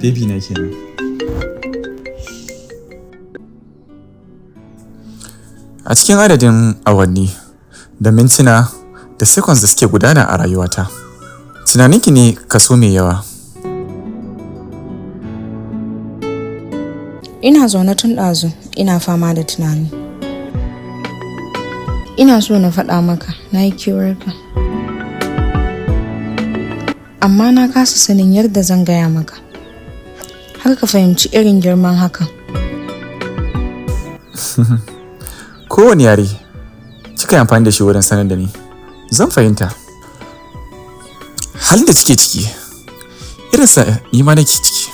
baby na kenan. A cikin adadin awanni da mintuna da seconds da suke gudana a rayuwata, tunaninki ne kaso mai yawa. Ina zaune tun ɗazu, ina fama da tunani. Ina so na faɗa maka, na yi kewarka. Amma na kasa sanin yadda zan gaya maka. Har ka fahimci irin girman hakan. Kowane yare, kika yi amfani da shi wurin sanar da ni. Zan fahimta. Halin da kike ciki, irinsa ni ma nake ciki.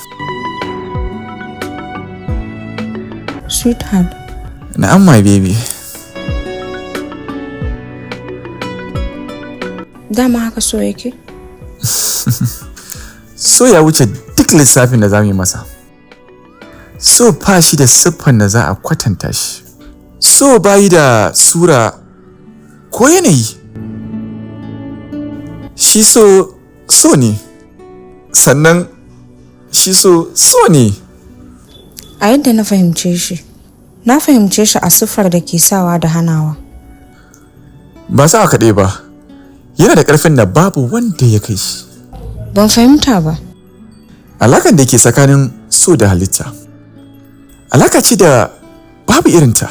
Sweetheart. Na'am my baby. Dama haka so yake? So ya wuce duk lissafin da za mu yi masa. So fa shi da siffan da za a kwatanta shi. So bayi da sura ko yanayi. Shi so ne. Sannan shi so ne. A yadda na fahimce shi a siffar da ke sawa da hanawa. Ba sa kaɗai ba, yana da ƙarfin da babu wanda ya kai shi. Ban fahimta ba. Alakan da ke tsakanin so da halitta, alaka ce da babu irinta.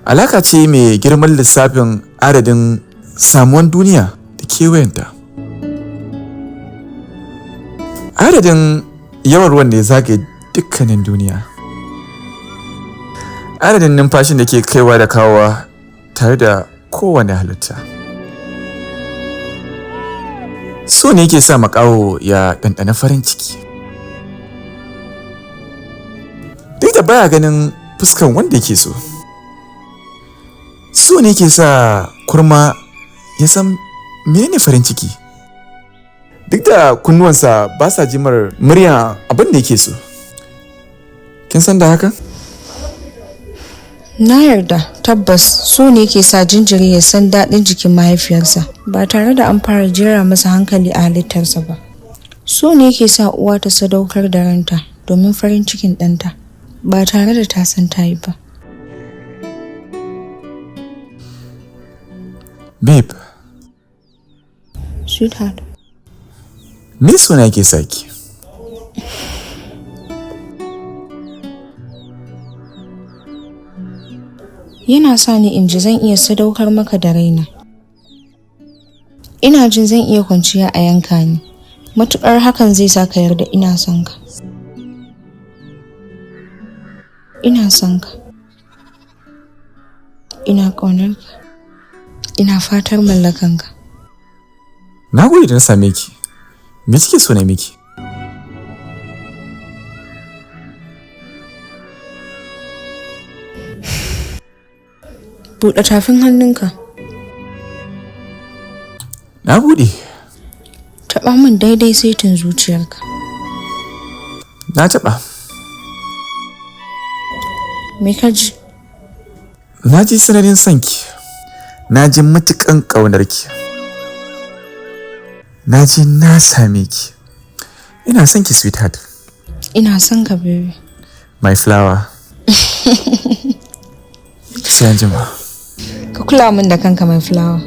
Alaka ce mai girman lissafin adadin samuwan duniya da kewayenta. Adadin yawan ruwan da ya zagaye dukkanin duniya. Adadin numfashin da ke kaiwa da kawowa tare da kowane halitta. So ne yake sa makaho ya ɗanɗana farin ciki. Duk da baya ganin fuskan wanda yake so. So ne yake sa kurma ya san menene farin ciki. Duk da kunnuwansa ba sa jimar murya abin da yake so. Kin san da haka? Na yarda, tabbas so ne yake sa jinjiri ya san daɗin jikin mahaifiyarsa ba tare da an fara jera masa hankali a halittarsa ba. So ne yake sa uwa ta sadaukar da ranta domin farin cikin ɗanta ba tare da ta san ta yi ba. Babe. Sweetheart. Me suna yake saki? Yana sa ni in ji zan iya sadaukar maka da raina. Ina jin zan iya kwanciya a yanka ni, matuƙar hakan zai sa ka yarda ina son ka. Ina son ka. Ina ƙaunar ka. Ina fatar mallakan ka. Na gode da na same ki. Me kike so na miki? Buɗe tafin hannunka. Na buɗe. Taɓa min daidai saitin zuciyarka. Na taɓa. Me ka ji? Na ji sanarin sanki. Na ji matuƙan ƙaunarki. Na ji na same ki. Ina son ki sweetheart. Ina son ka baby. My flower. Sai anjima. Ka kula min da kanka my flower.